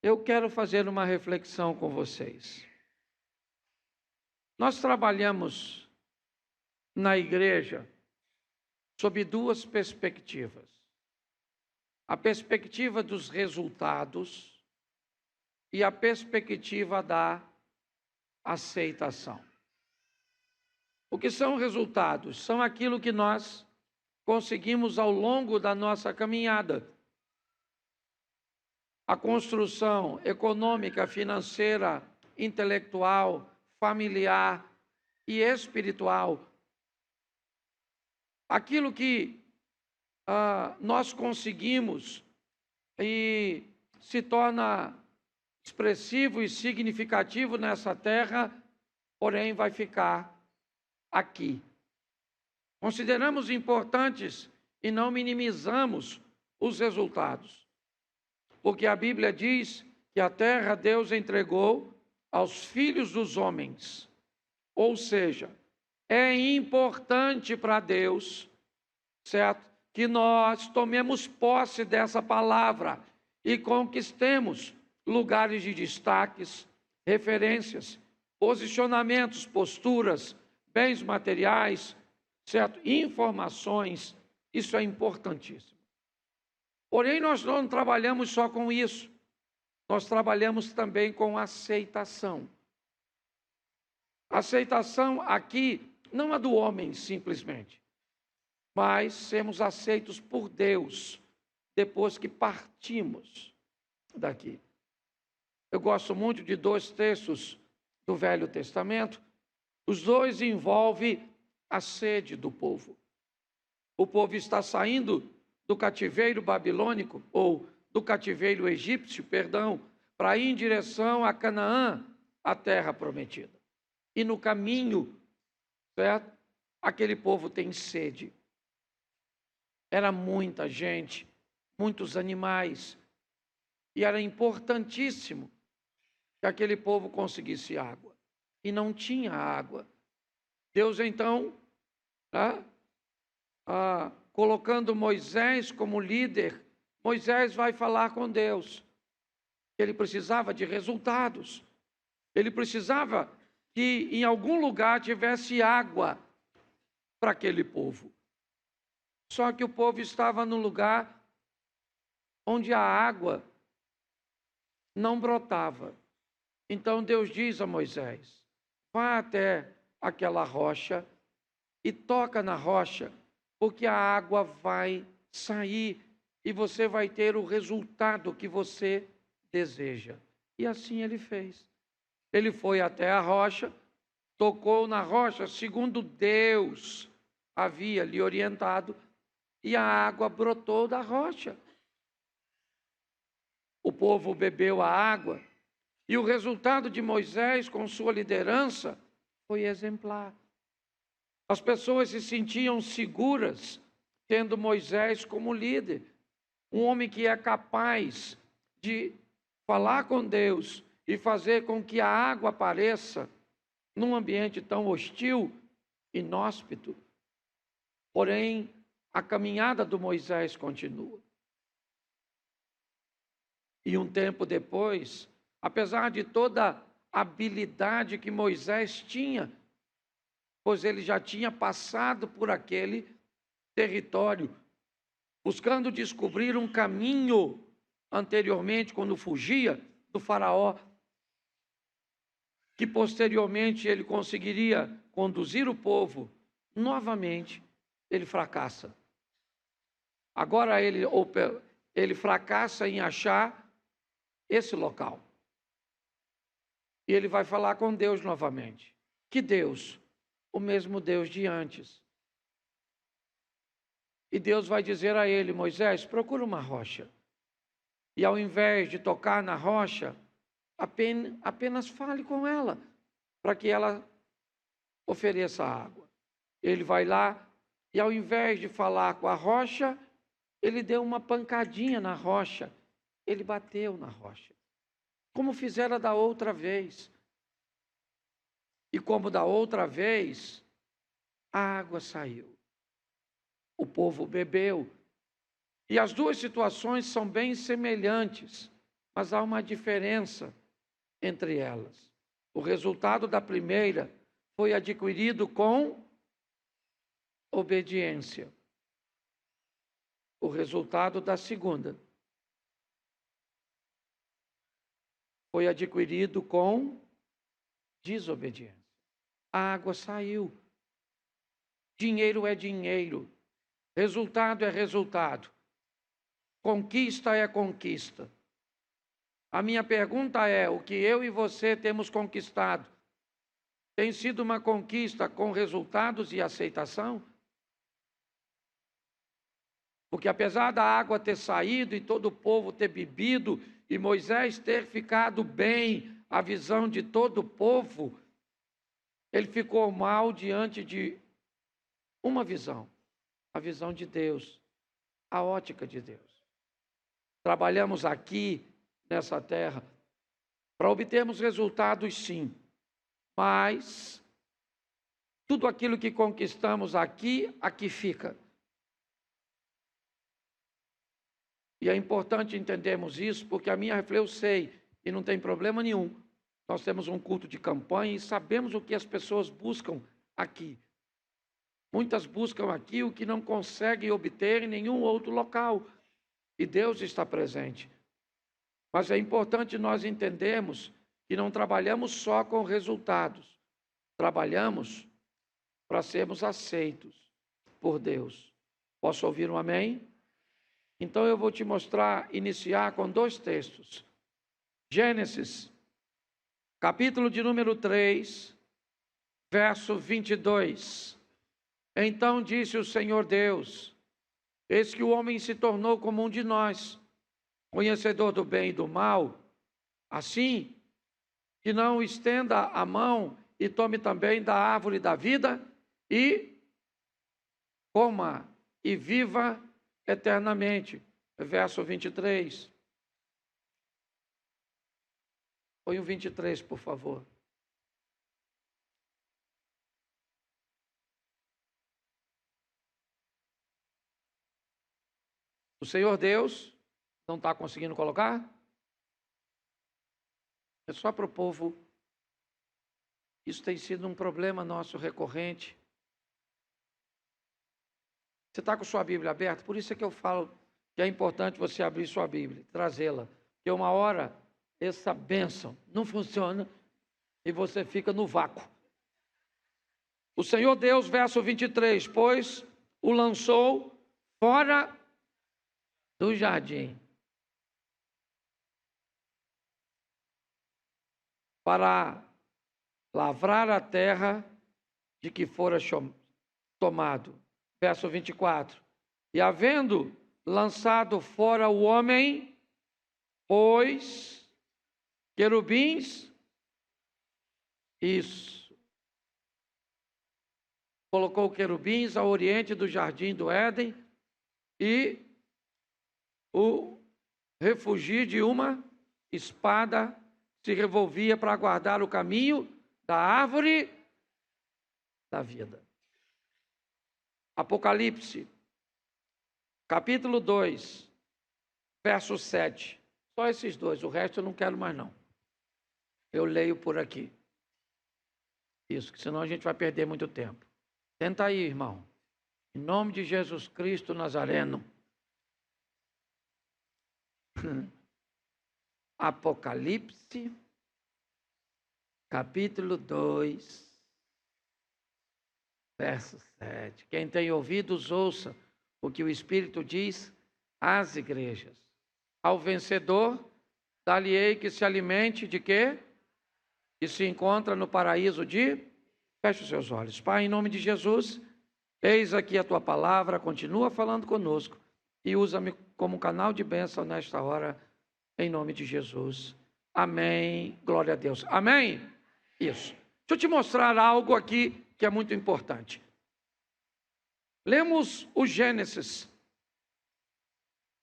eu quero fazer uma reflexão com vocês. Nós trabalhamos na igreja sob duas perspectivas. A perspectiva dos resultados e a perspectiva da aceitação. O que são resultados? São aquilo que nós conseguimos ao longo da nossa caminhada. A construção econômica, financeira, intelectual, familiar e espiritual. Aquilo que nós conseguimos e se torna expressivo e significativo nessa terra, porém vai ficar aqui. Consideramos importantes e não minimizamos os resultados, porque a Bíblia diz que a terra Deus entregou aos filhos dos homens, ou seja, é importante para Deus, certo? Que nós tomemos posse dessa palavra e conquistemos lugares de destaques, referências, posicionamentos, posturas, bens materiais, certo? Informações, isso é importantíssimo. Porém, nós não trabalhamos só com isso, nós trabalhamos também com aceitação. Aceitação aqui, não a do homem simplesmente, mas sermos aceitos por Deus depois que partimos daqui. Eu gosto muito de dois textos do Velho Testamento. Os dois envolvem a sede do povo. O povo está saindo do cativeiro babilônico, ou do cativeiro egípcio, para ir em direção a Canaã, a terra prometida. E no caminho, certo? Aquele povo tem sede. Era muita gente, muitos animais, e era importantíssimo que aquele povo conseguisse água. E não tinha água. Deus, então, colocando Moisés como líder, Moisés vai falar com Deus. Ele precisava de resultados. Ele precisava que em algum lugar tivesse água para aquele povo. Só que o povo estava num lugar onde a água não brotava. Então Deus diz a Moisés: vá até aquela rocha e toca na rocha, porque a água vai sair e você vai ter o resultado que você deseja. E assim ele fez. Ele foi até a rocha, tocou na rocha, segundo Deus havia lhe orientado, e a água brotou da rocha. O povo bebeu a água, e o resultado de Moisés com sua liderança foi exemplar. As pessoas se sentiam seguras tendo Moisés como líder, um homem que é capaz de falar com Deus e fazer com que a água apareça num ambiente tão hostil, inóspito. Porém, a caminhada do Moisés continua. E um tempo depois, apesar de toda a habilidade que Moisés tinha, pois ele já tinha passado por aquele território, buscando descobrir um caminho anteriormente, quando fugia do faraó, que posteriormente ele conseguiria conduzir o povo, novamente ele fracassa. Agora ele fracassa em achar esse local. E ele vai falar com Deus novamente. Que Deus? O mesmo Deus de antes. E Deus vai dizer a ele: Moisés, procura uma rocha. E ao invés de tocar na rocha, apenas fale com ela, para que ela ofereça água. Ele vai lá e ao invés de falar com a rocha, ele deu uma pancadinha na rocha. Ele bateu na rocha, como fizera da outra vez. E como da outra vez, a água saiu. O povo bebeu. E as duas situações são bem semelhantes. mas há uma diferença entre elas. O resultado da primeira foi adquirido com obediência. O resultado da segunda foi adquirido com desobediência. A água saiu. Dinheiro é dinheiro. Resultado é resultado. Conquista é conquista. A minha pergunta é: o que eu e você temos conquistado tem sido uma conquista com resultados e aceitação? Porque apesar da água ter saído e todo o povo ter bebido e Moisés ter ficado bem, a visão de todo o povo, ele ficou mal diante de uma visão, a visão de Deus, a ótica de Deus. Trabalhamos aqui nessa terra para obtermos resultados, sim, mas tudo aquilo que conquistamos aqui, aqui fica. E é importante entendermos isso, porque a minha reflexão, eu sei, e não tem problema nenhum. Nós temos um culto de campanha e sabemos o que as pessoas buscam aqui. Muitas buscam aqui o que não conseguem obter em nenhum outro local. E Deus está presente. Mas é importante nós entendermos que não trabalhamos só com resultados. Trabalhamos para sermos aceitos por Deus. Posso ouvir um amém? Então eu vou te mostrar, iniciar com 2 textos. Gênesis, capítulo de número 3, verso 22. Então disse o Senhor Deus: eis que o homem se tornou como um de nós, conhecedor do bem e do mal, assim que não estenda a mão e tome também da árvore da vida e coma e viva eternamente. Verso 23. Põe o 23, por favor. O Senhor Deus não está conseguindo colocar? É só para o povo. Isso tem sido um problema nosso recorrente. Você está com sua Bíblia aberta? Por isso é que eu falo que é importante você abrir sua Bíblia, trazê-la. Porque uma hora essa bênção não funciona e você fica no vácuo. O Senhor Deus, verso 23, pois o lançou fora do jardim para lavrar a terra de que fora tomado. Verso 24. E havendo lançado fora o homem, pôs querubins, isso, colocou querubins ao oriente do jardim do Éden e o refugio de uma espada se revolvia para guardar o caminho da árvore da vida. Apocalipse, capítulo 2, verso 7. Só esses 2, o resto eu não quero mais não. Eu leio por aqui. Isso, que senão a gente vai perder muito tempo. Tenta aí, irmão. Em nome de Jesus Cristo Nazareno. Apocalipse, capítulo 2, verso 7. Quem tem ouvidos, ouça o que o Espírito diz às igrejas. Ao vencedor, dar-lhe-ei que se alimente de quê? Que se encontra no paraíso de... Feche os seus olhos. Pai, em nome de Jesus, eis aqui a tua palavra, continua falando conosco e usa-me como canal de bênção nesta hora, em nome de Jesus. Amém. Glória a Deus. Amém? Isso. Deixa eu te mostrar algo aqui que é muito importante. Lemos o Gênesis,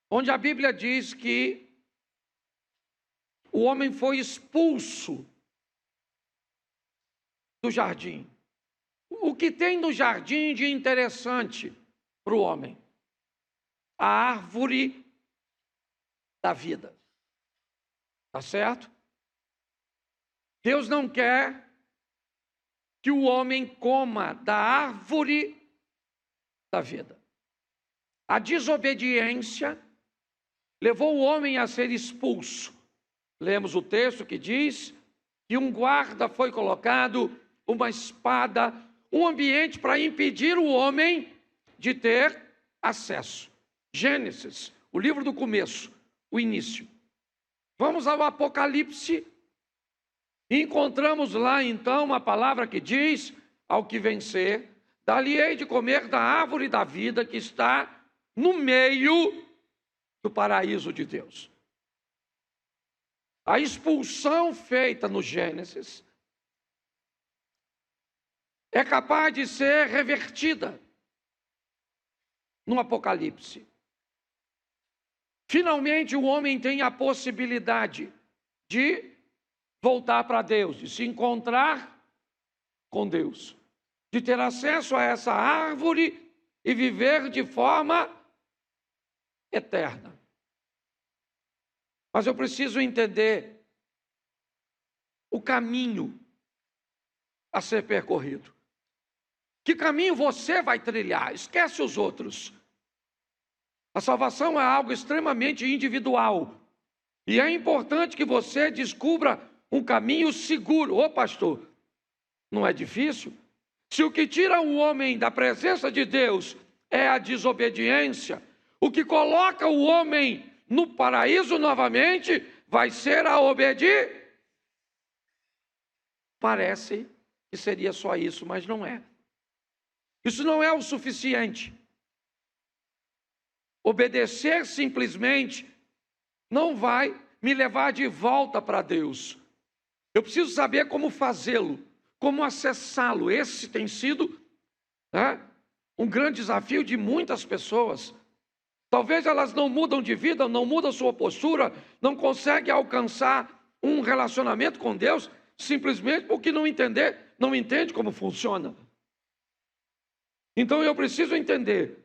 onde a Bíblia diz que o homem foi expulso do jardim. O que tem no jardim de interessante para o homem? A árvore da vida. Tá certo? Deus não quer que o homem coma da árvore da vida. A desobediência levou o homem a ser expulso. Lemos o texto que diz que um guarda foi colocado, uma espada, um ambiente para impedir o homem de ter acesso. Gênesis, o livro do começo, o início. Vamos ao Apocalipse e encontramos lá então uma palavra que diz: ao que vencer, dali hei de comer da árvore da vida que está no meio do paraíso de Deus. A expulsão feita no Gênesis é capaz de ser revertida no Apocalipse. Finalmente o homem tem a possibilidade de voltar para Deus, de se encontrar com Deus, de ter acesso a essa árvore e viver de forma eterna. Mas eu preciso entender o caminho a ser percorrido. Que caminho você vai trilhar? Esquece os outros. A salvação é algo extremamente individual. E é importante que você descubra um caminho seguro. Ô pastor, não é difícil? Se o que tira o homem da presença de Deus é a desobediência, o que coloca o homem no paraíso novamente vai ser a obediência. Parece que seria só isso, mas não é. Isso não é o suficiente. Obedecer simplesmente não vai me levar de volta para Deus. Eu preciso saber como fazê-lo, como acessá-lo. Esse tem sido um grande desafio de muitas pessoas. Talvez elas não mudam de vida, não mudam sua postura, não conseguem alcançar um relacionamento com Deus, simplesmente porque não entende como funciona. Então eu preciso entender.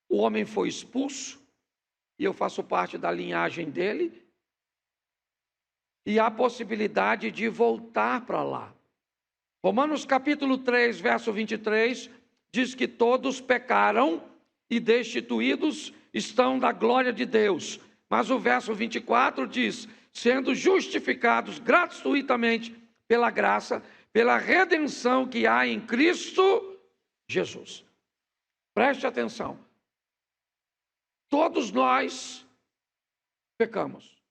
O homem foi expulso, e eu faço parte da linhagem dele, e há possibilidade de voltar para lá. Romanos capítulo 3, verso 23, diz que todos pecaram e destituídos estão da glória de Deus. Mas o verso 24 diz: sendo justificados gratuitamente pela graça, pela redenção que há em Cristo Jesus. Preste atenção. Todos nós pecamos.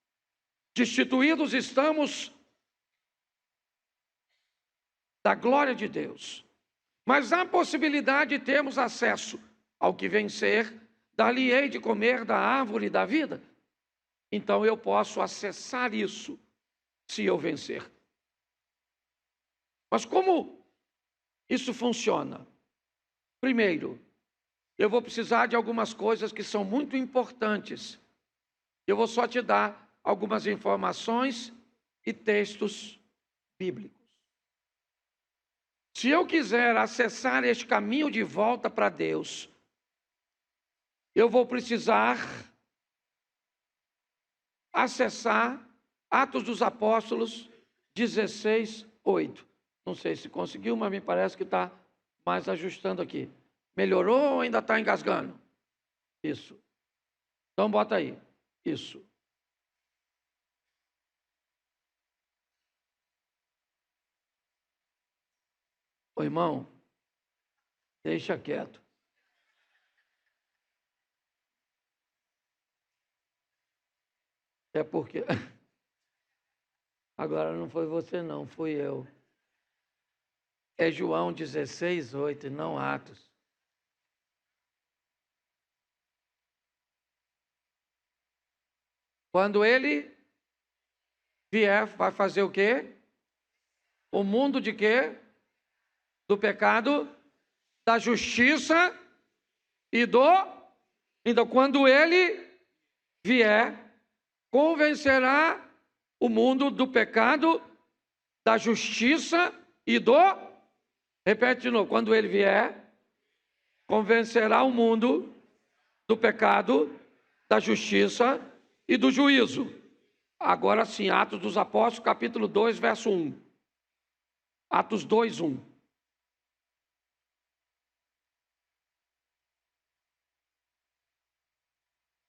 Destituídos estamos da glória de Deus. Mas há possibilidade de termos acesso ao que vencer, dali hei de comer da árvore da vida. Então eu posso acessar isso se eu vencer. Mas como isso funciona? Primeiro, eu vou precisar de algumas coisas que são muito importantes. Eu vou só te dar algumas informações e textos bíblicos. Se eu quiser acessar este caminho de volta para Deus, eu vou precisar acessar Atos dos Apóstolos 16, 8. Não sei se conseguiu, mas me parece que está mais ajustando aqui. Melhorou ou ainda está engasgando? Isso. Então bota aí. Isso. Ô irmão, deixa quieto. É porque... Agora não foi você não, fui eu. É João 16, 8, não Atos. Quando ele vier, vai fazer o quê? O mundo de quê? Do pecado, da justiça e do... Então, quando ele vier, convencerá o mundo do pecado, da justiça e do... Repete de novo. Quando ele vier, convencerá o mundo do pecado, da justiça e do juízo. Agora sim, Atos dos Apóstolos, capítulo 2, verso 1. Atos 2, 1.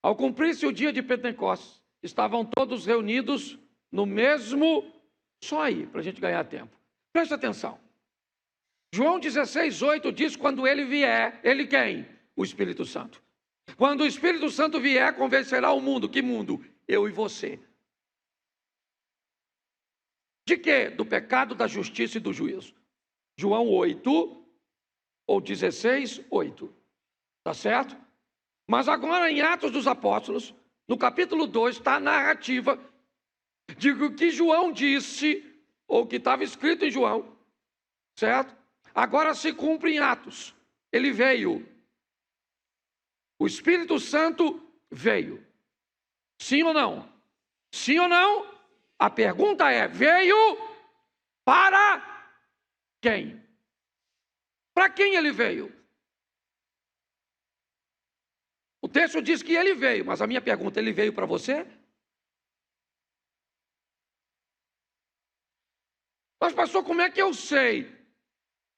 Ao cumprir-se o dia de Pentecostes, estavam todos reunidos no mesmo... Só aí, para a gente ganhar tempo. Presta atenção. João 16, 8 diz: quando ele vier, ele quem? O Espírito Santo. Quando o Espírito Santo vier, convencerá o mundo. Que mundo? Eu e você. De quê? Do pecado, da justiça e do juízo. João 8, ou 16, 8. Tá certo? Mas agora em Atos dos Apóstolos, no capítulo 2, está a narrativa de o que João disse, ou que estava escrito em João, certo? Agora se cumpre em Atos. Ele veio. O Espírito Santo veio. Sim ou não? Sim ou não? A pergunta é: veio para quem? Para quem ele veio? O texto diz que ele veio, mas a minha pergunta: ele veio para você? Mas pastor, como é que eu sei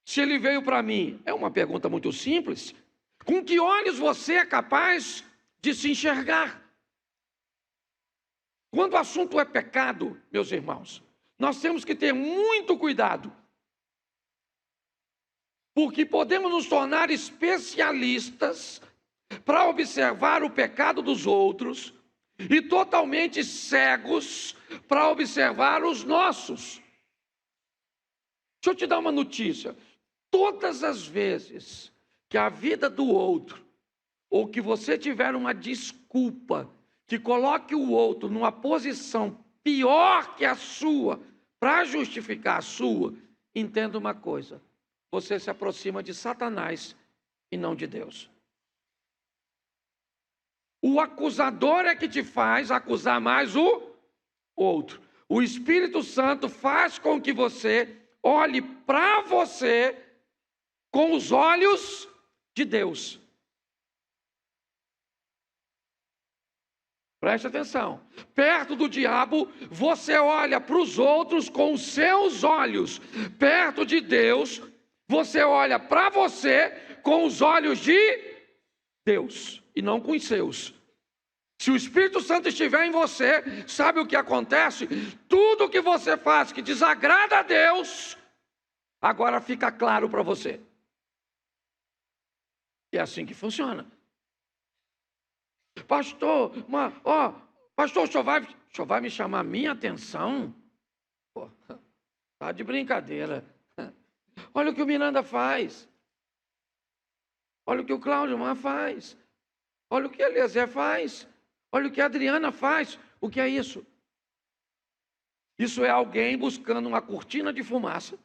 se ele veio para mim? É uma pergunta muito simples. Com que olhos você é capaz de se enxergar? Quando o assunto é pecado, meus irmãos, nós temos que ter muito cuidado, porque podemos nos tornar especialistas para observar o pecado dos outros e totalmente cegos para observar os nossos. Deixa eu te dar uma notícia. Todas as vezes que a vida do outro, ou que você tiver uma desculpa que coloque o outro numa posição pior que a sua, para justificar a sua, entenda uma coisa: você se aproxima de Satanás e não de Deus. O acusador é que te faz acusar mais o outro. O Espírito Santo faz com que você olhe para você com os olhos de Deus. Preste atenção. Perto do diabo, você olha para os outros com os seus olhos. Perto de Deus, você olha para você com os olhos de Deus e não com os seus. Se o Espírito Santo estiver em você, sabe o que acontece? Tudo que você faz que desagrada a Deus, agora fica claro para você. É assim que funciona. Pastor, pastor, o senhor vai me chamar minha atenção? Pô, tá de brincadeira. Olha o que o Miranda faz. Olha o que o Cláudio faz. Olha o que a Eliezer faz. Olha o que a Adriana faz. O que é isso? Isso é alguém buscando uma cortina de fumaça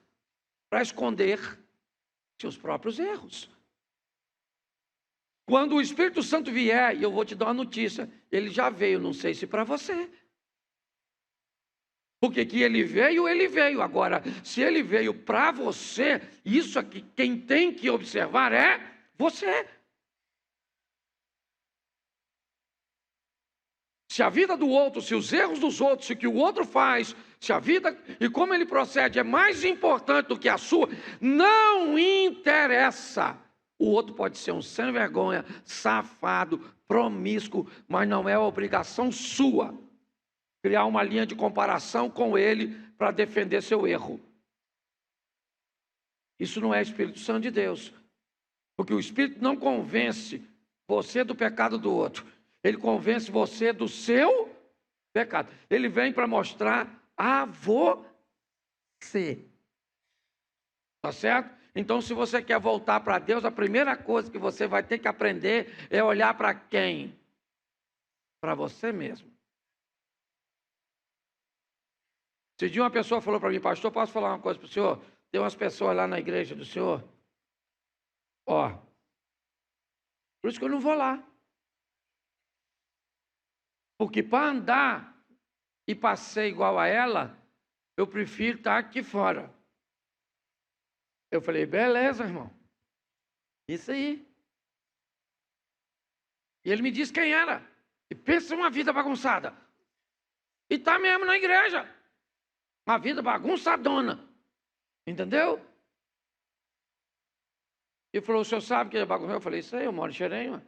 para esconder seus próprios erros. Quando o Espírito Santo vier, e eu vou te dar uma notícia, ele já veio, não sei se para você. Porque que ele veio, ele veio. Agora, se ele veio para você, isso aqui, quem tem que observar é você. Se a vida do outro, se os erros dos outros, se o que o outro faz, se a vida e como ele procede é mais importante do que a sua, não interessa. O outro pode ser um sem vergonha, safado, promíscuo, mas não é obrigação sua criar uma linha de comparação com ele para defender seu erro. Isso não é Espírito Santo de Deus. Porque o Espírito não convence você do pecado do outro. Ele convence você do seu pecado. Ele vem para mostrar a você. Tá certo? Então, se você quer voltar para Deus, a primeira coisa que você vai ter que aprender é olhar para quem? Para você mesmo. Se dia uma pessoa falou para mim: pastor, posso falar uma coisa para o senhor? Tem umas pessoas lá na igreja do senhor. Por isso que eu não vou lá. Porque para andar e para ser igual a ela, eu prefiro estar aqui fora. Eu falei: beleza, irmão. Isso aí. E ele me disse quem era. E pensa uma vida bagunçada. E está mesmo na igreja. Uma vida bagunçadona. Entendeu? E falou, o senhor sabe que é bagunçado? Eu falei, isso aí, eu moro em Xerém, mano.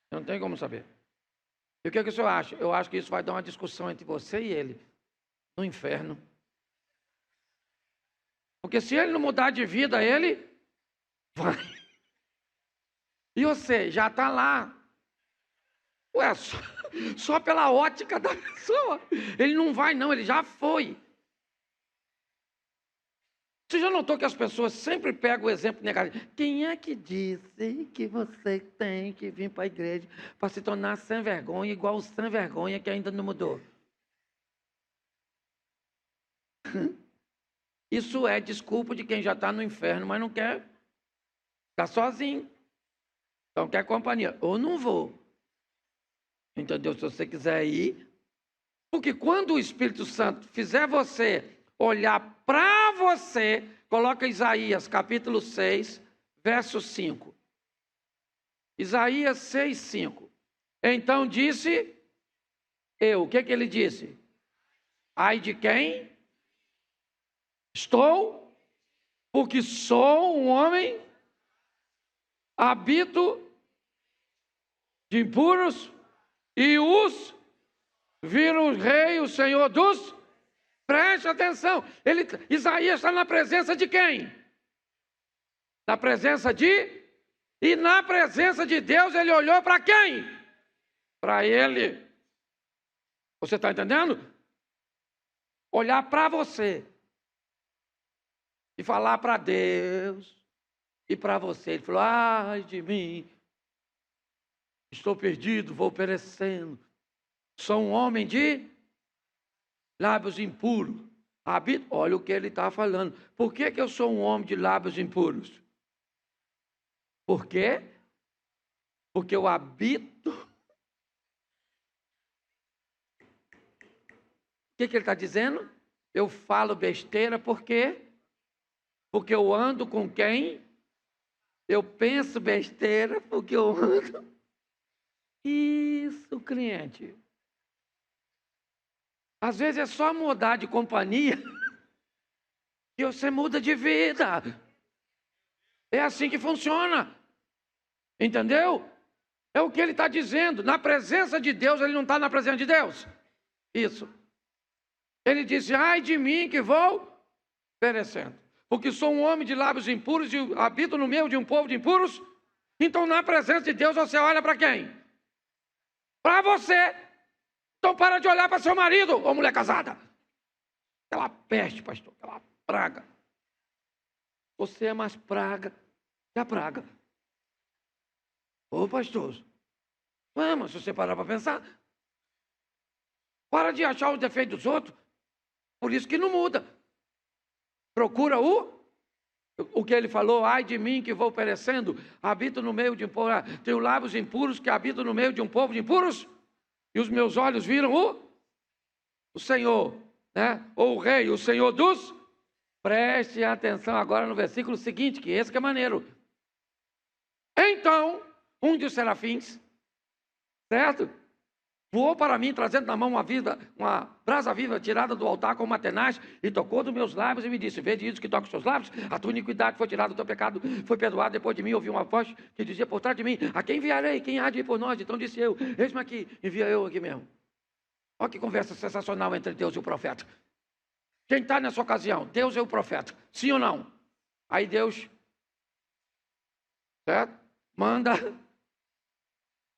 Não tem como saber. E o que o senhor acha? Eu acho que isso vai dar uma discussão entre você e ele. No inferno. Porque se ele não mudar de vida, ele vai. E você já está lá. Ué, só pela ótica da pessoa. Ele não vai não, ele já foi. Você já notou que as pessoas sempre pegam o exemplo negativo? Quem é que disse que você tem que vir para a igreja para se tornar sem vergonha, igual o sem vergonha que ainda não mudou? Isso é desculpa de quem já está no inferno, mas não quer ficar sozinho. Então quer companhia. Ou não vou. Entendeu? Se você quiser ir. Porque quando o Espírito Santo fizer você olhar para você, coloca Isaías capítulo 6, verso 5. Isaías 6, 5. Então disse eu. O que ele disse? Ai de quem? Estou, porque sou um homem, habito de impuros, e os viram o rei, o Senhor dos... Preste atenção, Isaías está na presença de quem? Na presença de... E na presença de Deus ele olhou para quem? Para ele. Você está entendendo? Olhar para você. E falar para Deus. E para você. Ele falou, ai de mim. Estou perdido, vou perecendo. Sou um homem de lábios impuros. Olha o que ele está falando. Por que eu sou um homem de lábios impuros? Por quê? Porque eu habito. O que ele está dizendo? Eu falo besteira por quê? Porque eu ando com quem? Eu penso besteira porque eu ando. Isso, cliente. Às vezes é só mudar de companhia e você muda de vida. É assim que funciona. Entendeu? É o que ele está dizendo. Na presença de Deus, ele não está na presença de Deus. Isso. Ele disse, ai de mim que vou perecendo. Porque sou um homem de lábios impuros e habito no meio de um povo de impuros. Então, na presença de Deus, você olha para quem? Para você. Então, para de olhar para seu marido ou mulher casada. Aquela peste, pastor, aquela praga. Você é mais praga que a praga. Ô, pastor, mas se você parar para pensar, para de achar os defeitos dos outros. Por isso que não muda. Procura o que ele falou, ai de mim que vou perecendo, habito no meio de um povo, tenho lábios impuros que habito no meio de um povo de impuros, e os meus olhos viram o Senhor, né? Ou o rei, o Senhor dos... Preste atenção agora no versículo seguinte, que esse que é maneiro. Então, um dos serafins, certo? Voou para mim, trazendo na mão uma brasa viva tirada do altar com uma tenaz, e tocou dos meus lábios e me disse, vede isso que toca os seus lábios, a tua iniquidade foi tirada, o teu pecado foi perdoado. Depois de mim ouvi uma voz que dizia por trás de mim, a quem enviarei? Quem há de ir por nós? Então disse eu, eis-me aqui, envia eu aqui mesmo. Olha que conversa sensacional entre Deus e o profeta. Quem está nessa ocasião? Deus e o profeta, sim ou não? Aí Deus, certo? Manda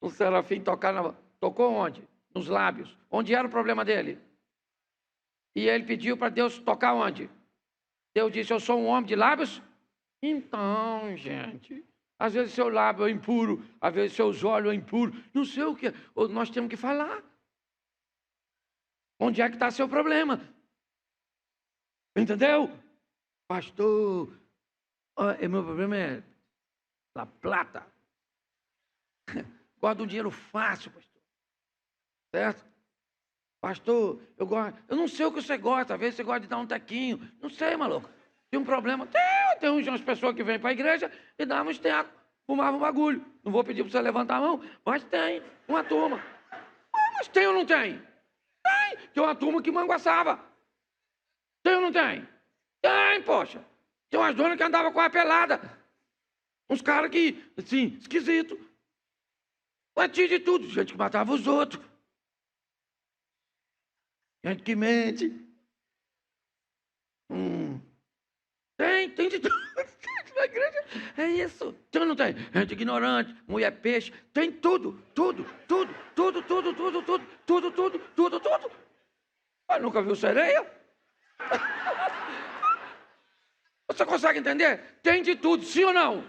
o serafim tocar Tocou onde? Nos lábios. Onde era o problema dele? E ele pediu para Deus tocar onde? Deus disse, eu sou um homem de lábios? Então, gente, às vezes seu lábio é impuro, às vezes seus olhos é impuro, não sei o que. Nós temos que falar. Onde é que está seu problema? Entendeu? Pastor, meu problema é a plata. Gosto de um dinheiro fácil, pastor. Certo? Pastor, eu não sei o que você gosta, às vezes você gosta de dar um tequinho, não sei, maluco. Tem um problema, tem umas pessoas que vêm para a igreja e dão uns tecos, fumavam um bagulho. Não vou pedir para você levantar a mão, mas tem uma turma. Mas tem ou não tem? Tem. Tem uma turma que manguaçava. Tem ou não tem? Tem, poxa. Tem umas donas que andavam com a pelada. Uns caras que, assim, esquisito. Mas tinha de tudo. Gente que matava os outros. Gente que mente. Tem de tudo. Na igreja é isso. Tem ou não tem? Gente ignorante, mulher peixe. Tem tudo. Mas nunca viu sereia? Você consegue entender? Tem de tudo, sim ou não?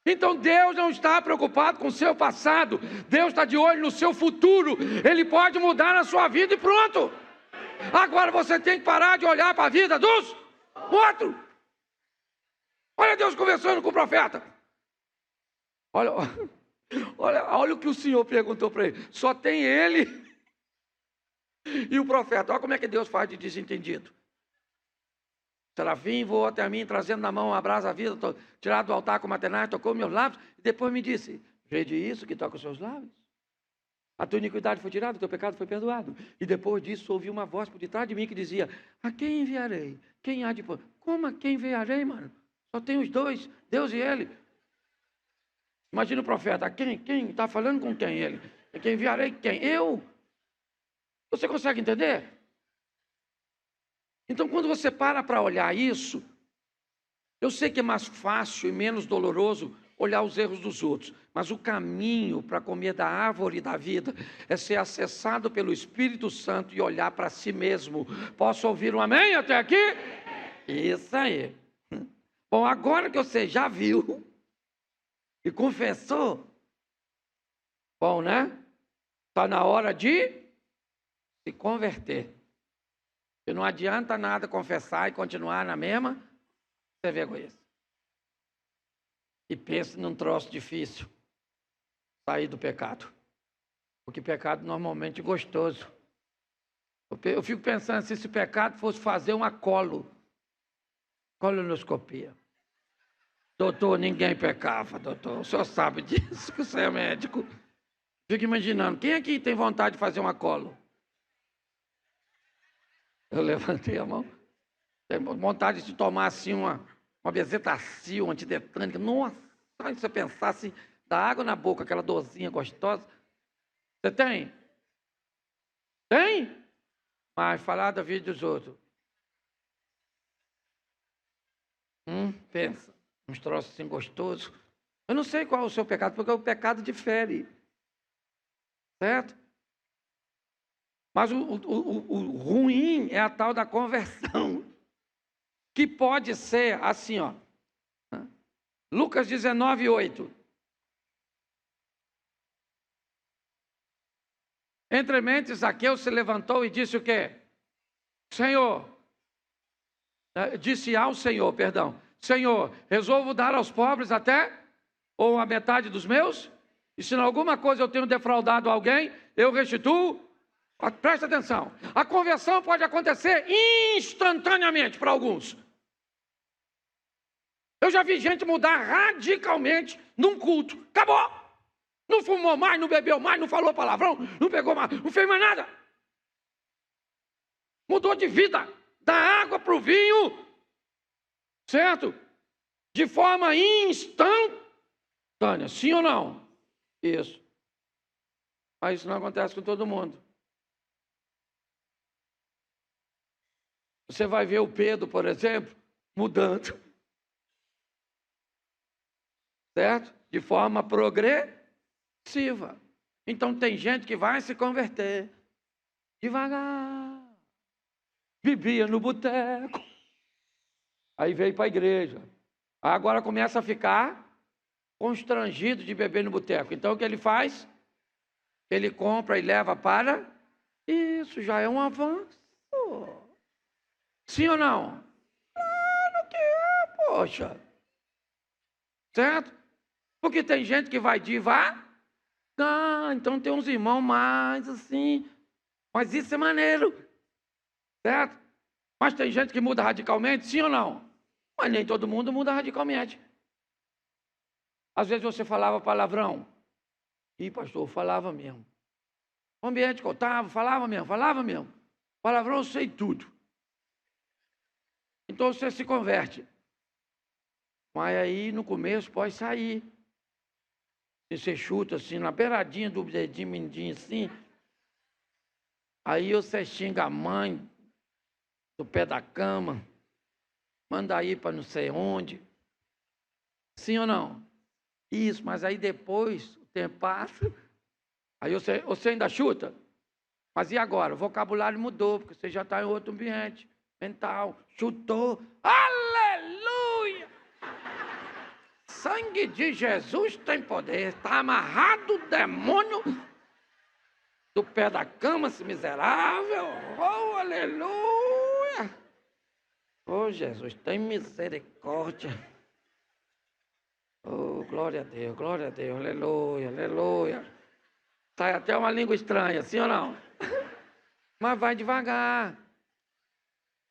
Então Deus não está preocupado com o seu passado. Deus está de olho no seu futuro. Ele pode mudar a sua vida e pronto. Agora você tem que parar de olhar para a vida dos outros. Olha Deus conversando com o profeta. Olha o que o Senhor perguntou para ele. Só tem ele e o profeta. Olha como é que Deus faz de desentendido. O serafim voou até mim, trazendo na mão uma brasa vida, tirado do altar com maternário, tocou meus lábios, e depois me disse, vede isso que toca os seus lábios? A tua iniquidade foi tirada, o teu pecado foi perdoado. E depois disso ouvi uma voz por detrás de mim que dizia, a quem enviarei? Quem há de... Como a quem enviarei, mano? Só tem os dois, Deus e ele. Imagina o profeta, quem? Está falando com quem ele? Quem enviarei? Quem? Eu? Você consegue entender? Então, quando você para olhar isso, eu sei que é mais fácil e menos doloroso olhar os erros dos outros, mas o caminho para comer da árvore da vida é ser acessado pelo Espírito Santo e olhar para si mesmo. Posso ouvir um amém até aqui? Isso aí. Bom, agora que você já viu e confessou, bom, né? Está na hora de se converter. E não adianta nada confessar e continuar na mesma, você vê com isso. E pense num troço difícil, sair do pecado. Porque pecado normalmente é gostoso. Eu fico pensando se esse pecado fosse fazer uma colonoscopia. Doutor, ninguém pecava, doutor. O senhor sabe disso, que o senhor é médico. Fico imaginando, quem aqui tem vontade de fazer uma colo? Eu levantei a mão. Tem vontade de tomar assim uma bezetacil, antitetânica. Nossa, se você pensasse, dá água na boca, aquela dorzinha gostosa. Você tem? Tem? Mas falar da vida dos outros. Pensa, uns troços assim gostosos. Eu não sei qual é o seu pecado, porque o pecado difere. Certo? Mas o ruim é a tal da conversão. Que pode ser assim, ó. Lucas 19, 8. Entremente, Zaqueu se levantou e disse o quê? Senhor, disse ao Senhor, perdão. Senhor, resolvo dar aos pobres até, ou a metade dos meus, e se em alguma coisa eu tenho defraudado alguém, eu restituo. Presta atenção, a conversão pode acontecer instantaneamente para alguns. Eu já vi gente mudar radicalmente num culto. Acabou! Não fumou mais, não bebeu mais, não falou palavrão, não pegou mais, não fez mais nada. Mudou de vida, da água para o vinho, certo? De forma instantânea, sim ou não? Isso. Mas isso não acontece com todo mundo. Você vai ver o Pedro, por exemplo, mudando. Certo? De forma progressiva. Então tem gente que vai se converter devagar. Bebia no boteco. Aí veio para a igreja. Agora começa a ficar constrangido de beber no boteco. Então o que ele faz? Ele compra e leva para... Isso já é um avanço. Sim ou não? Claro que é, poxa. Certo? Porque tem gente que vai devagar. Então tem uns irmãos mais assim. Mas isso é maneiro. Certo? Mas tem gente que muda radicalmente, sim ou não? Mas nem todo mundo muda radicalmente. Às vezes você falava palavrão. Ih, pastor, eu falava mesmo. O ambiente que eu estava, falava mesmo. Palavrão, eu sei tudo. Então você se converte. Mas aí no começo pode sair. E você chuta assim, na beiradinha do dedinho, mindinho assim. Aí você xinga a mãe do pé da cama. Manda ir para não sei onde. Sim ou não? Isso, mas aí depois o tempo passa. Aí você ainda chuta. Mas e agora? O vocabulário mudou, porque você já está em outro ambiente mental. Chutou. Aleluia! Sangue de Jesus tem poder. Está amarrado o demônio do pé da cama, esse miserável. Oh, aleluia! Oh, Jesus, tem misericórdia. Oh, glória a Deus, aleluia, aleluia. Sai até uma língua estranha, sim ou não? Mas vai devagar.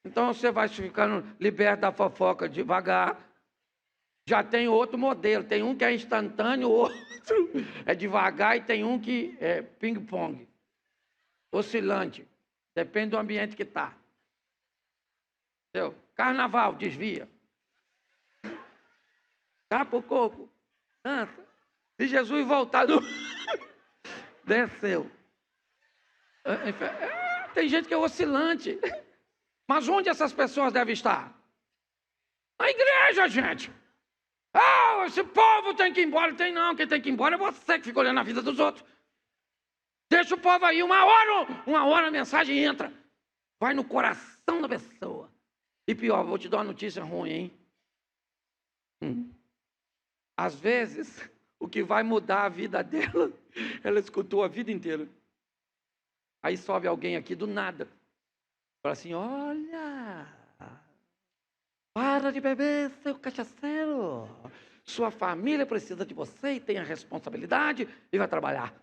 Então você vai ficando liberto da fofoca devagar. Já tem outro modelo. Tem um que é instantâneo, o outro é devagar e tem um que é ping-pong. Oscilante. Depende do ambiente que está. Entendeu? Carnaval, desvia. Capa o coco. Dança. Se Jesus voltar, desceu. Tem gente que é oscilante. Mas onde essas pessoas devem estar? Na igreja, gente. Ah, esse povo tem que ir embora. Tem não, quem tem que ir embora é você que fica olhando a vida dos outros. Deixa o povo aí, uma hora a mensagem entra. Vai no coração da pessoa. E pior, vou te dar uma notícia ruim, hein? Às vezes, o que vai mudar a vida dela, ela escutou a vida inteira. Aí sobe alguém aqui do nada. Fala assim, olha, para de beber, seu cachaceiro. Sua família precisa de você e tem a responsabilidade e vai trabalhar.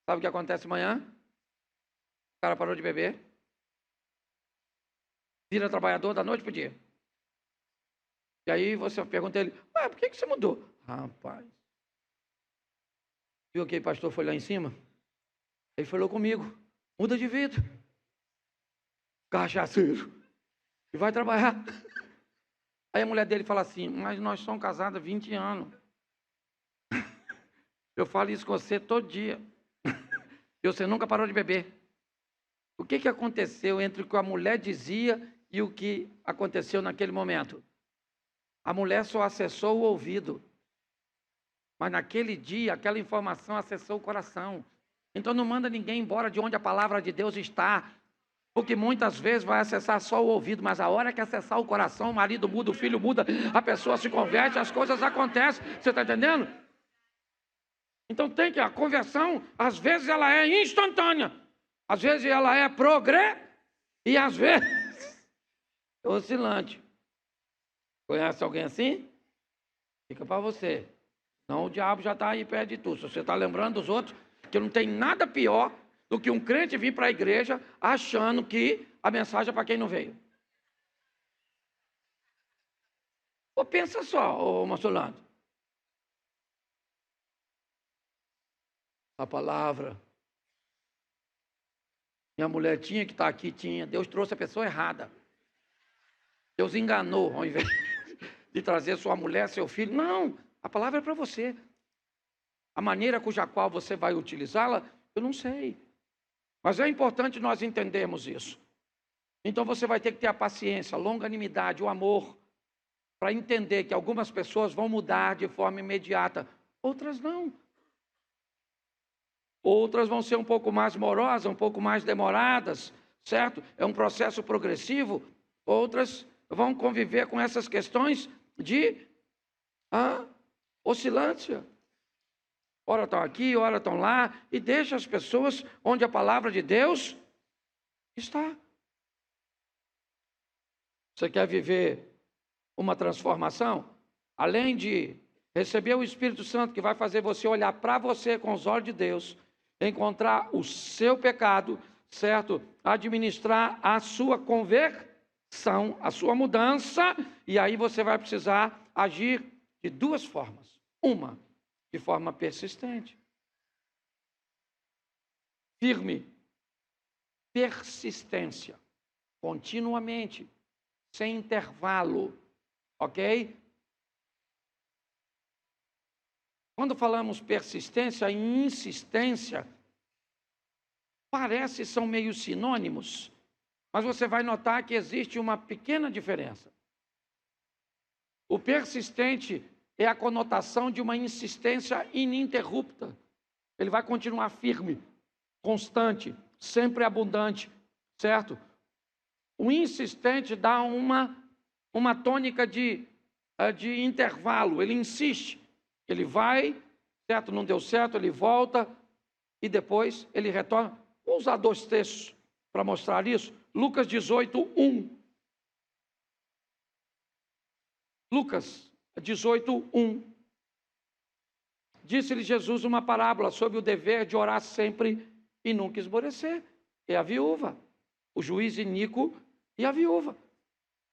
Sabe o que acontece amanhã? O cara parou de beber. Vira trabalhador da noite para o dia. E aí você pergunta a ele, por que você mudou? Rapaz, viu que o pastor foi lá em cima? Ele falou comigo, muda de vida. Cachaceiro. E vai trabalhar. Aí a mulher dele fala assim, mas nós somos casados há 20 anos. Eu falo isso com você todo dia. E você nunca parou de beber. O que aconteceu entre o que a mulher dizia e o que aconteceu naquele momento? A mulher só acessou o ouvido. Mas naquele dia, aquela informação acessou o coração. Então não manda ninguém embora de onde a palavra de Deus está. Porque muitas vezes vai acessar só o ouvido, mas a hora que acessar o coração, o marido muda, o filho muda, a pessoa se converte, as coisas acontecem. Você está entendendo? Então tem que, a conversão, às vezes ela é instantânea, às vezes ela é e às vezes é oscilante. Conhece alguém assim? Fica para você. Não, o diabo já está aí perto de tudo. Se você está lembrando dos outros, que não tem nada pior do que um crente vir para a igreja achando que a mensagem é para quem não veio. Ou pensa só, ô Marcelano. A palavra. Minha mulher tinha que estar aqui, tinha. Deus trouxe a pessoa errada. Deus enganou, ao invés de trazer sua mulher, seu filho. Não, a palavra é para você. A maneira cuja qual você vai utilizá-la, eu não sei. Mas é importante nós entendermos isso. Então você vai ter que ter a paciência, a longanimidade, o amor, para entender que algumas pessoas vão mudar de forma imediata, outras não. Outras vão ser um pouco mais morosas, um pouco mais demoradas, certo? É um processo progressivo. Outras vão conviver com essas questões de oscilância. Ora estão aqui, ora estão lá, e deixa as pessoas onde a palavra de Deus está. Você quer viver uma transformação? Além de receber o Espírito Santo, que vai fazer você olhar para você com os olhos de Deus, encontrar o seu pecado, certo? Administrar a sua conversão, a sua mudança, e aí você vai precisar agir de duas formas. Uma, de forma persistente, firme persistência, continuamente, sem intervalo, ok? Quando falamos persistência e insistência, parece que são meio sinônimos, mas você vai notar que existe uma pequena diferença. O persistente é a conotação de uma insistência ininterrupta. Ele vai continuar firme, constante, sempre abundante, certo? O insistente dá uma tônica de intervalo. Ele insiste, ele vai, certo? Não deu certo, ele volta e depois ele retorna. Vou usar 2 textos para mostrar isso. Lucas 18, 1. Lucas 18, 1. Disse-lhe Jesus uma parábola sobre o dever de orar sempre e nunca esmorecer. É a viúva, o juiz iníquo e a viúva.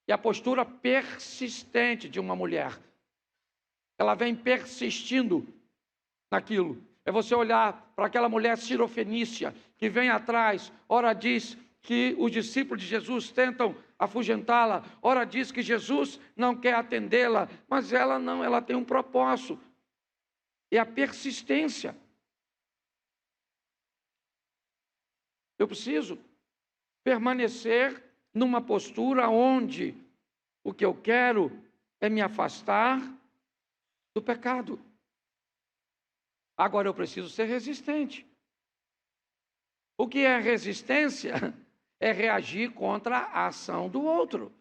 E a postura persistente de uma mulher. Ela vem persistindo naquilo. É você olhar para aquela mulher cirofenícia que vem atrás, ora diz que os discípulos de Jesus tentam afugentá-la, ora diz que Jesus não quer atendê-la, mas ela não, ela tem um propósito. É a persistência. Eu preciso permanecer numa postura onde o que eu quero é me afastar do pecado. Agora eu preciso ser resistente. O que é resistência? É reagir contra a ação do outro.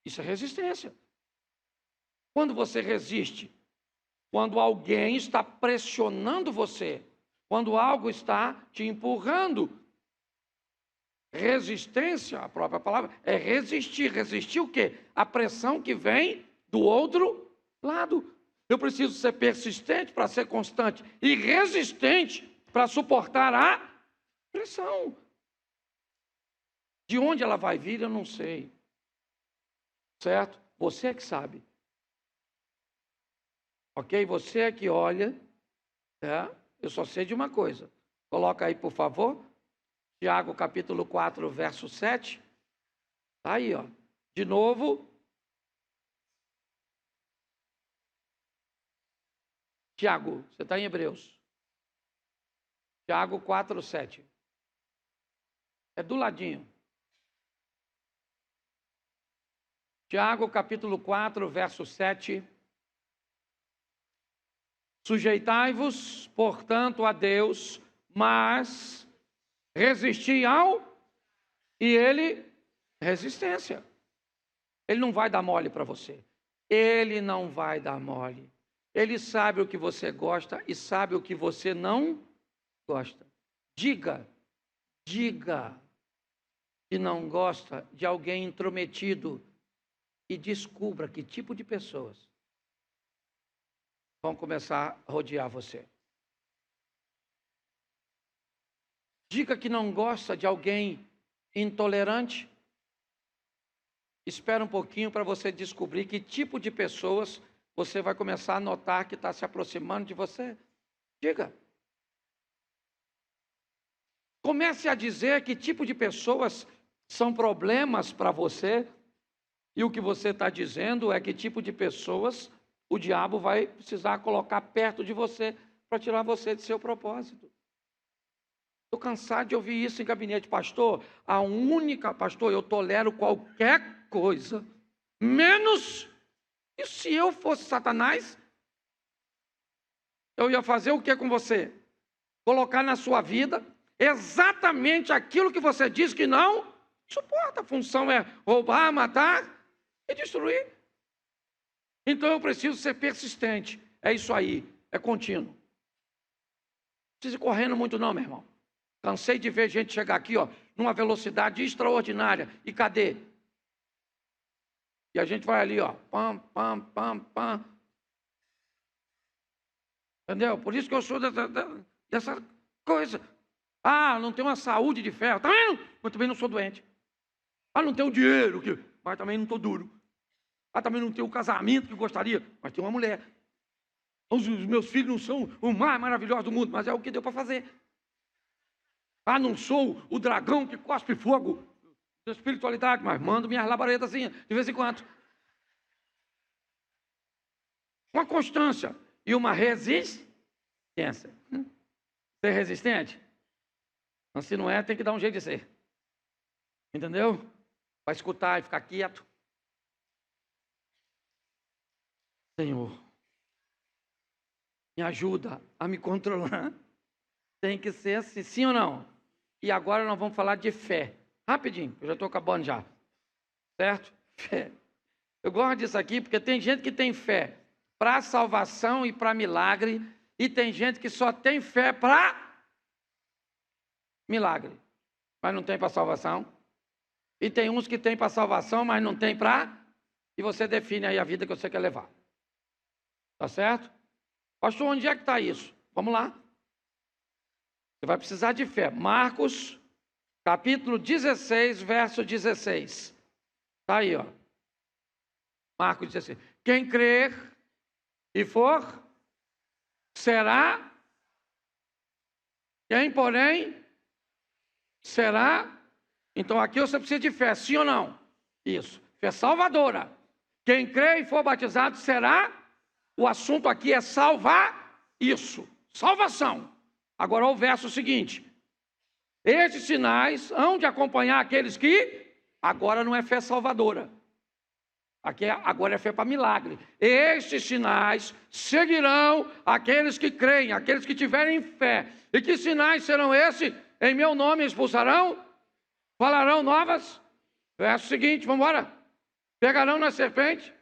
Isso é resistência. Quando você resiste, quando alguém está pressionando você, quando algo está te empurrando. Resistência, a própria palavra, é resistir. Resistir o quê? A pressão que vem do outro lado. Eu preciso ser persistente para ser constante e resistente para suportar a pressão. De onde ela vai vir, eu não sei. Certo? Você é que sabe. Ok? Você é que olha. Eu só sei de uma coisa. Coloca aí, por favor. Tiago, capítulo 4, verso 7. Está aí, ó. De novo. Tiago, você está em Hebreus. Tiago 4, 7. É do ladinho. Tiago, capítulo 4, verso 7. Sujeitai-vos, portanto, a Deus, mas resisti ao... E ele, resistência. Ele não vai dar mole para você. Ele não vai dar mole. Ele sabe o que você gosta e sabe o que você não gosta. Diga que não gosta de alguém intrometido e descubra que tipo de pessoas vão começar a rodear você. Diga que não gosta de alguém intolerante. Espera um pouquinho para você descobrir que tipo de pessoas você vai começar a notar que está se aproximando de você. Diga. Comece a dizer que tipo de pessoas são problemas para você. E o que você está dizendo é que tipo de pessoas o diabo vai precisar colocar perto de você para tirar você de seu propósito. Estou cansado de ouvir isso em gabinete. Pastor, pastor, eu tolero qualquer coisa, menos... E se eu fosse Satanás, eu ia fazer o que com você? Colocar na sua vida exatamente aquilo que você diz que não suporta. A função é roubar, matar e destruir. Então eu preciso ser persistente. É isso aí, é contínuo. Não precisa ir correndo muito não, meu irmão. Cansei de ver gente chegar aqui, ó, numa velocidade extraordinária. E cadê? E a gente vai ali, ó, pam, pam, pam, pam. Entendeu? Por isso que eu sou dessa coisa. Ah, não tenho uma saúde de ferro. Tá vendo? Mas também não sou doente. Ah, não tenho dinheiro, mas também não estou duro. Ah, também não tenho o casamento que gostaria, mas tenho uma mulher. Os meus filhos não são o mais maravilhoso do mundo, mas é o que deu para fazer. Ah, não sou o dragão que cospe fogo da espiritualidade, mas mando minhas labaredas assim, de vez em quando. Uma constância e uma resistência. Ser resistente? Mas se não é, tem que dar um jeito de ser. Entendeu? Vai escutar e ficar quieto. Senhor, me ajuda a me controlar. Tem que ser assim, sim ou não? E agora nós vamos falar de fé. Rapidinho, eu já estou acabando já. Certo? Fé. Eu gosto disso aqui porque tem gente que tem fé para salvação e para milagre. E tem gente que só tem fé para milagre, mas não tem para salvação. E tem uns que tem para salvação, mas não tem para... E você define aí a vida que você quer levar. Tá certo? Pastor, onde é que está isso? Vamos lá. Você vai precisar de fé. Marcos, capítulo 16, verso 16. Está aí, ó. Marcos 16. Quem crer e for, será. Quem, porém, será. Então aqui você precisa de fé, sim ou não? Isso. Fé salvadora. Quem crê e for batizado será. O assunto aqui é salvar isso. Salvação. Agora o verso seguinte. Estes sinais hão de acompanhar aqueles que... Agora não é fé salvadora. Aqui agora é fé para milagre. Estes sinais seguirão aqueles que creem, aqueles que tiverem fé. E que sinais serão esses? Em meu nome expulsarão, falarão novas. Verso seguinte, vamos embora. Pegarão na serpente,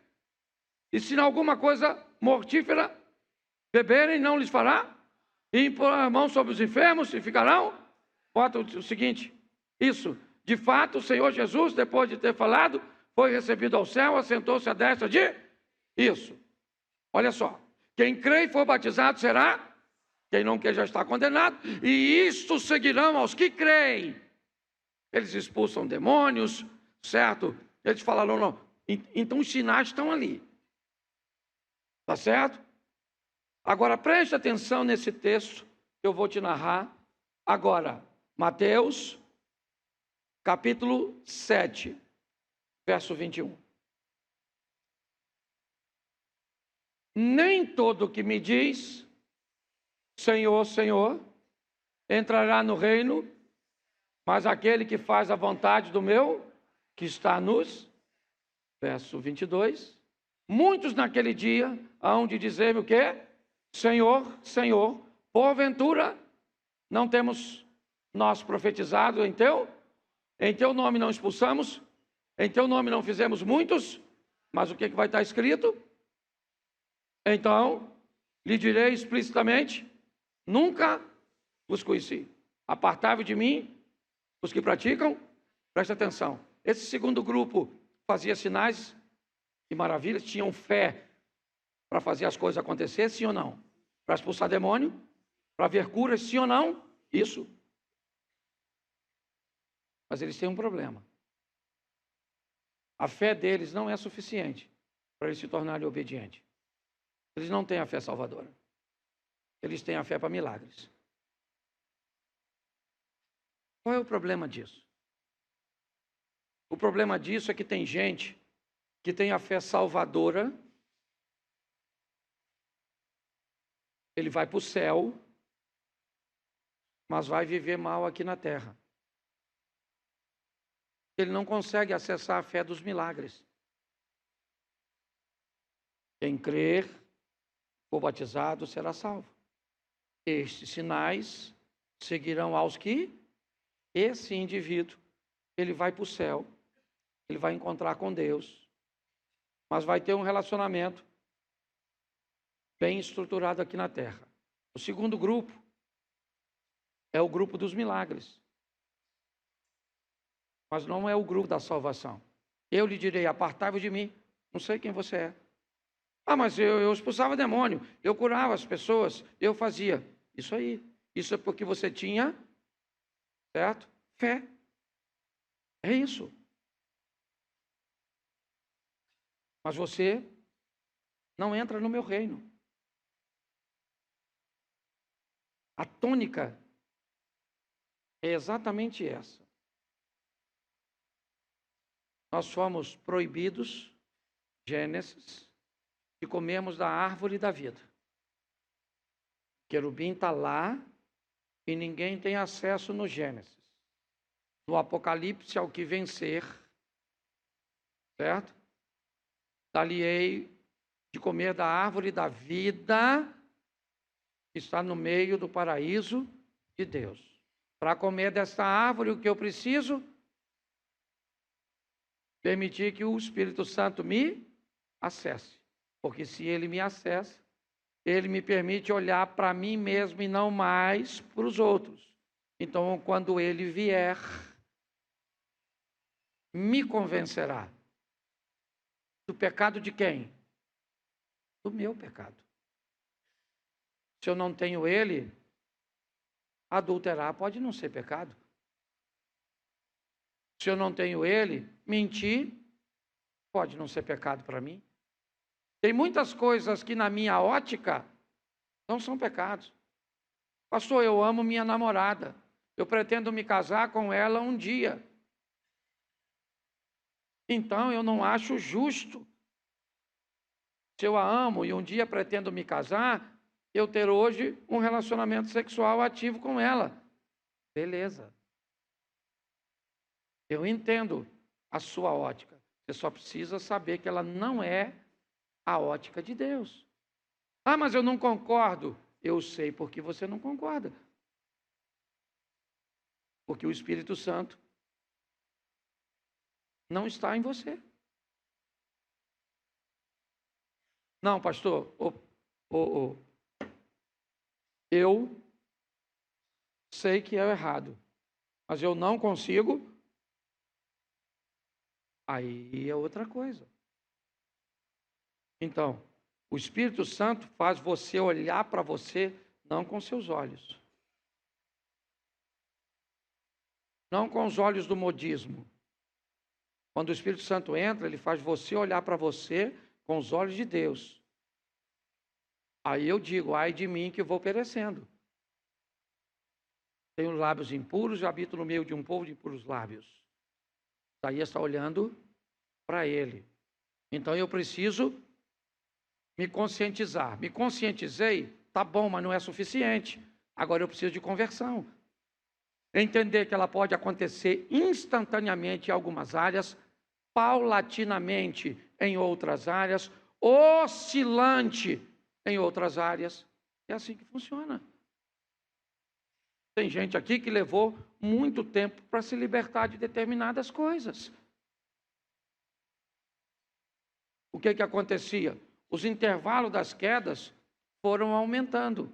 e se alguma coisa mortífera beberem, não lhes fará. E impor a mão sobre os enfermos e ficarão. Bota o seguinte, isso. De fato, o Senhor Jesus, depois de ter falado, foi recebido ao céu, assentou-se à destra de... Isso. Olha só. Quem crê e for batizado será... Quem não quer já está condenado. E isto seguirão aos que creem. Eles expulsam demônios, certo? Eles falaram, não. Então os sinais estão ali. Tá certo? Agora preste atenção nesse texto que eu vou te narrar. Agora, Mateus, capítulo 7, verso 21. Nem todo que me diz, Senhor, Senhor, entrará no reino, mas aquele que faz a vontade do meu, que está nos... Verso 22. Muitos naquele dia hão de dizer-me o quê? Senhor, Senhor, porventura não temos nós profetizado em teu nome não expulsamos, em teu nome não fizemos muitos, mas o que vai estar escrito? Então, lhe direi explicitamente, nunca vos conheci. Apartai-vos de mim, os que praticam, presta atenção. Esse segundo grupo fazia sinais e maravilhas, tinham fé para fazer as coisas acontecer, sim ou não? Para expulsar demônio, para ver curas, sim ou não? Isso. Mas eles têm um problema. A fé deles não é suficiente para eles se tornarem obedientes. Eles não têm a fé salvadora. Eles têm a fé para milagres. Qual é o problema disso? O problema disso é que tem gente que tem a fé salvadora, ele vai para o céu, mas vai viver mal aqui na terra. Ele não consegue acessar a fé dos milagres. Quem crer, for batizado, será salvo. Estes sinais seguirão aos que esse indivíduo, ele vai para o céu, ele vai encontrar com Deus, mas vai ter um relacionamento bem estruturado aqui na terra. O segundo grupo é o grupo dos milagres, mas não é o grupo da salvação. Eu lhe direi, apartai-vos de mim, não sei quem você é. Ah, mas eu expulsava demônio, eu curava as pessoas, eu fazia. Isso aí, isso é porque você tinha, certo? Fé. É isso. Mas você não entra no meu reino. A tônica é exatamente essa. Nós fomos proibidos, Gênesis, de comermos da árvore da vida. O querubim está lá e ninguém tem acesso no Gênesis. No Apocalipse, ao que vencer, certo? Dar-lhe-ei de comer da árvore da vida, que está no meio do paraíso de Deus. Para comer desta árvore, o que eu preciso? Permitir que o Espírito Santo me acesse. Porque se ele me acessa, ele me permite olhar para mim mesmo e não mais para os outros. Então, quando ele vier, me convencerá do pecado de quem? Do meu pecado. Se eu não tenho ele, adulterar pode não ser pecado. Se eu não tenho ele, mentir pode não ser pecado para mim. Tem muitas coisas que na minha ótica não são pecados. Pastor, eu amo minha namorada. Eu pretendo me casar com ela um dia. Então eu não acho justo, se eu a amo e um dia pretendo me casar, eu ter hoje um relacionamento sexual ativo com ela. Beleza. Eu entendo a sua ótica. Você só precisa saber que ela não é a ótica de Deus. Ah, mas eu não concordo. Eu sei porque você não concorda. Porque o Espírito Santo não está em você. Não, pastor, eu sei que é errado, mas eu não consigo. Aí é outra coisa. Então, o Espírito Santo faz você olhar para você não com seus olhos. Não com os olhos do modismo. Quando o Espírito Santo entra, ele faz você olhar para você com os olhos de Deus. Aí eu digo, ai de mim que vou perecendo. Tenho lábios impuros e habito no meio de um povo de impuros lábios. Isaías está olhando para ele. Então eu preciso me conscientizar. Me conscientizei, tá bom, mas não é suficiente. Agora eu preciso de conversão. Entender que ela pode acontecer instantaneamente em algumas áreas, paulatinamente em outras áreas, oscilante em outras áreas. É assim que funciona. Tem gente aqui que levou muito tempo para se libertar de determinadas coisas. O que acontecia? Os intervalos das quedas foram aumentando.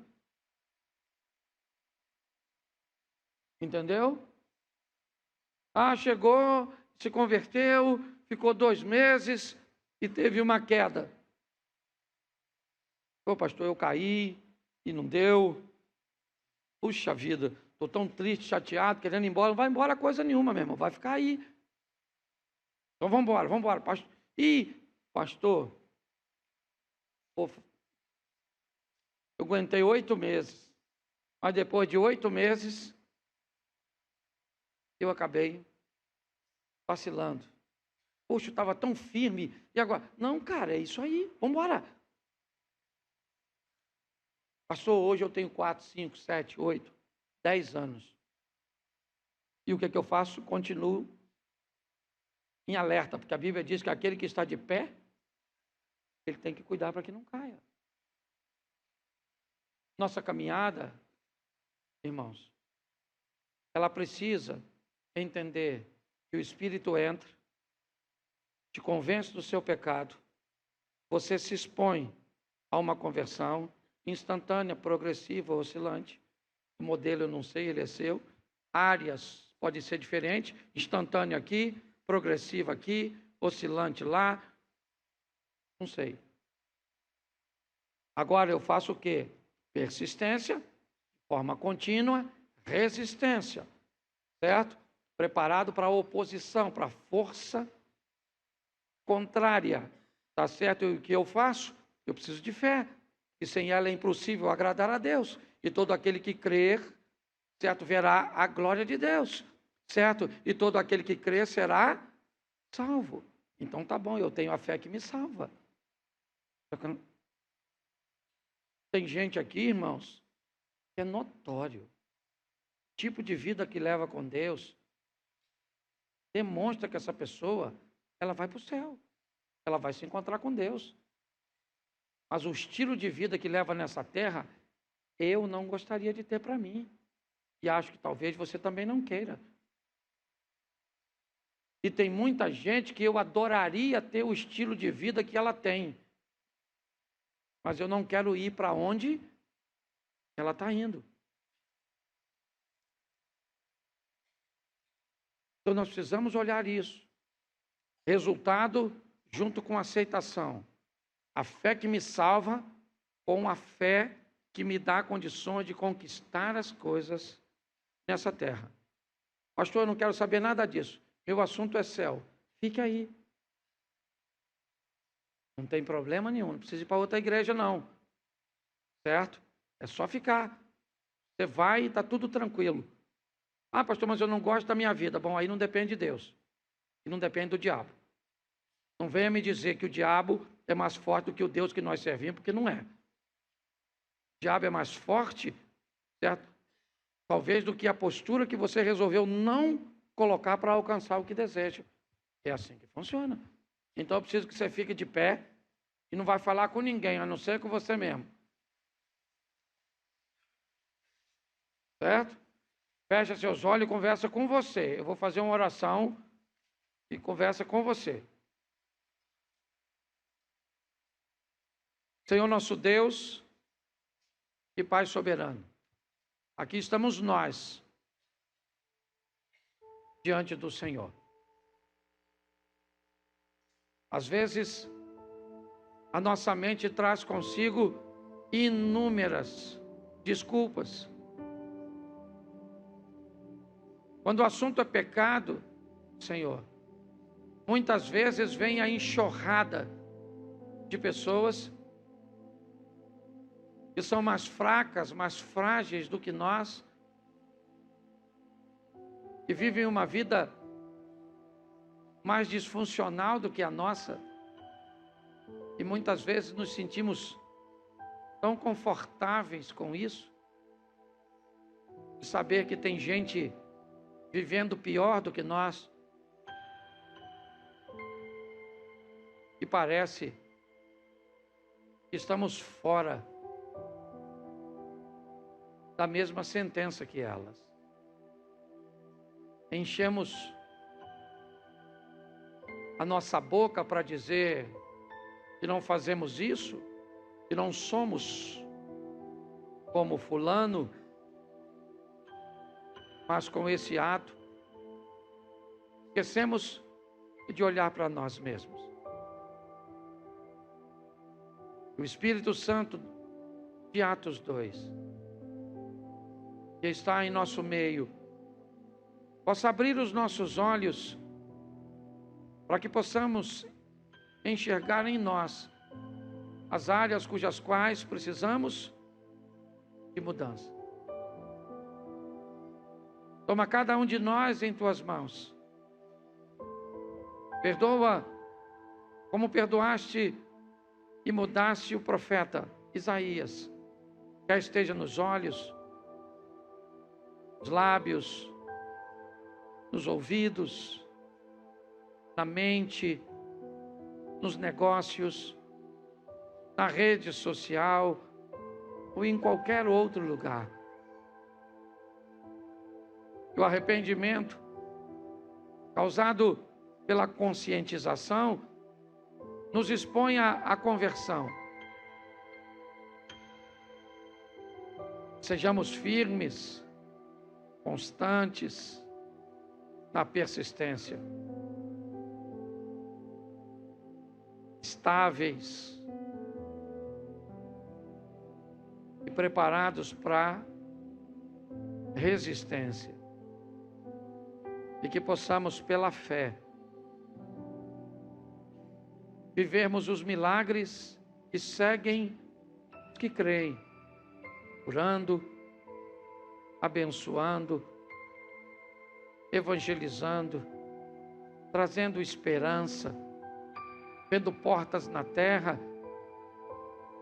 Entendeu? Ah, chegou, se converteu, ficou 2 meses e teve uma queda. Ô pastor, eu caí e não deu. Puxa vida, estou tão triste, chateado, querendo ir embora. Não vai embora coisa nenhuma, meu irmão, vai ficar aí. Então vamos embora. Pastor, eu aguentei 8 meses, mas depois de 8 meses, eu acabei vacilando. Poxa, eu estava tão firme, e agora? Não, cara, é isso aí, vamos embora. Pastor, hoje eu tenho 4, 5, 7, 8, 10 anos. E o que eu faço? Continuo em alerta, porque a Bíblia diz que aquele que está de pé, ele tem que cuidar para que não caia. Nossa caminhada, irmãos, ela precisa entender que o Espírito entra, te convence do seu pecado, você se expõe a uma conversão instantânea, progressiva, oscilante. O modelo eu não sei, ele é seu. Áreas podem ser diferentes, instantânea aqui, progressiva aqui, oscilante lá, não sei. Agora eu faço o quê? Persistência, forma contínua, resistência, certo? Preparado para a oposição, para a força contrária, tá certo? E o que eu faço? Eu preciso de fé, e sem ela é impossível agradar a Deus. E todo aquele que crer certo? Verá a glória de Deus, certo? E todo aquele que crê será salvo. Então tá bom, eu tenho a fé que me salva. Tem gente aqui, irmãos, que é notório. O tipo de vida que leva com Deus demonstra que essa pessoa, ela vai para o céu. Ela vai se encontrar com Deus. Mas o estilo de vida que leva nessa terra, eu não gostaria de ter para mim. E acho que talvez você também não queira. E tem muita gente que eu adoraria ter o estilo de vida que ela tem. Mas eu não quero ir para onde ela está indo. Então nós precisamos olhar isso. Resultado junto com aceitação. A fé que me salva com a fé que me dá condições de conquistar as coisas nessa terra. Pastor, eu não quero saber nada disso. Meu assunto é céu. Fique aí. Não tem problema nenhum. Não precisa ir para outra igreja, não. Certo? É só ficar. Você vai e está tudo tranquilo. Ah, pastor, mas eu não gosto da minha vida. Bom, aí não depende de Deus. E não depende do diabo. Não venha me dizer que o diabo é mais forte do que o Deus que nós servimos, porque não é. O diabo é mais forte, certo? Talvez do que a postura que você resolveu não colocar para alcançar o que deseja. É assim que funciona. Então eu preciso que você fique de pé e não vai falar com ninguém, a não ser com você mesmo. Certo? Fecha seus olhos e conversa com você. Eu vou fazer uma oração e conversa com você. Senhor nosso Deus e Pai soberano, aqui estamos nós, diante do Senhor. Às vezes, a nossa mente traz consigo inúmeras desculpas. Quando o assunto é pecado, Senhor, muitas vezes vem a enxurrada de pessoas que são mais fracas, mais frágeis do que nós, que vivem uma vida mais disfuncional do que a nossa, e muitas vezes nos sentimos tão confortáveis com isso, de saber que tem gente vivendo pior do que nós, e parece que estamos fora da mesma sentença que elas. Enchemos a nossa boca para dizer que não fazemos isso, que não somos como fulano, mas com esse ato, esquecemos de olhar para nós mesmos. O Espírito Santo de Atos 2, que está em nosso meio, possa abrir os nossos olhos para que possamos enxergar em nós as áreas cujas quais precisamos de mudança. Toma cada um de nós em tuas mãos. Perdoa como perdoaste e mudaste o profeta Isaías, quer esteja nos olhos, nos lábios, nos ouvidos, na mente, nos negócios, na rede social ou em qualquer outro lugar. O arrependimento causado pela conscientização nos expõe à conversão. Sejamos firmes, constantes na persistência, estáveis e preparados para resistência, e que possamos, pela fé, vivermos os milagres que seguem os que creem, curando, abençoando, evangelizando, trazendo esperança, vendo portas na terra,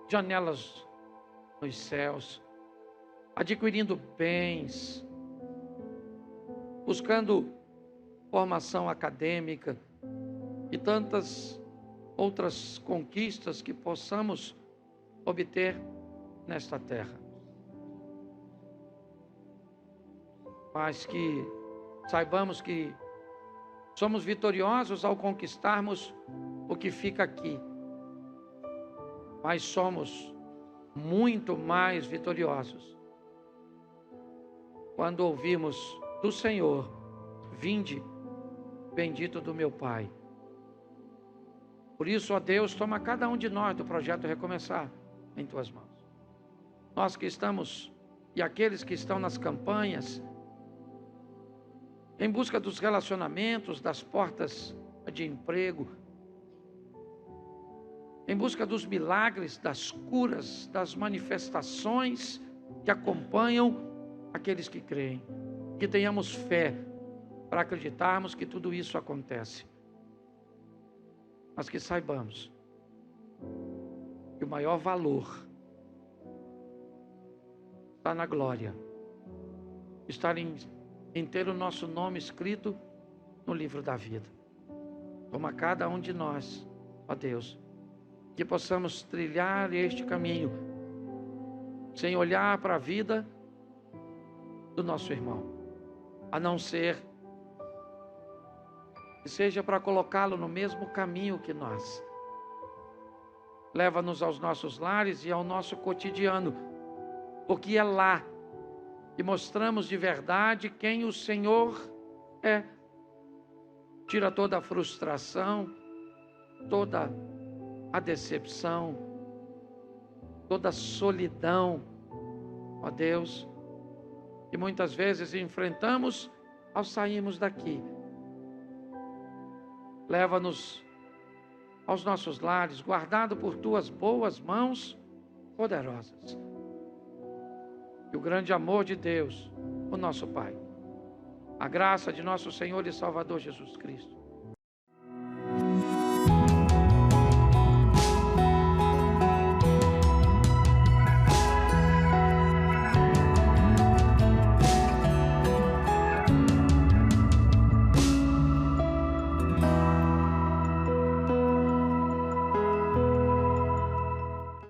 janelas nos céus, adquirindo bens, buscando formação acadêmica e tantas outras conquistas que possamos obter nesta terra. Mas que saibamos que somos vitoriosos ao conquistarmos o que fica aqui. Mas somos muito mais vitoriosos quando ouvimos do Senhor: vinde, bendito do meu Pai. Por isso, ó Deus, toma cada um de nós do projeto Recomeçar em tuas mãos. Nós que estamos e aqueles que estão nas campanhas, em busca dos relacionamentos, das portas de emprego, em busca dos milagres, das curas, das manifestações que acompanham aqueles que creem. Que tenhamos fé para acreditarmos que tudo isso acontece. Mas que saibamos que o maior valor está na glória, estar em ter o nosso nome escrito no livro da vida. Toma cada um de nós, ó Deus, que possamos trilhar este caminho, sem olhar para a vida do nosso irmão, a não ser que seja para colocá-lo no mesmo caminho que nós. Leva-nos aos nossos lares e ao nosso cotidiano, porque é lá que mostramos de verdade quem o Senhor é. Tira toda a frustração, toda a decepção, toda a solidão, ó Deus, que muitas vezes enfrentamos ao sairmos daqui. Leva-nos aos nossos lares, guardado por tuas boas mãos poderosas. E o grande amor de Deus, o nosso Pai, a graça de nosso Senhor e Salvador Jesus Cristo,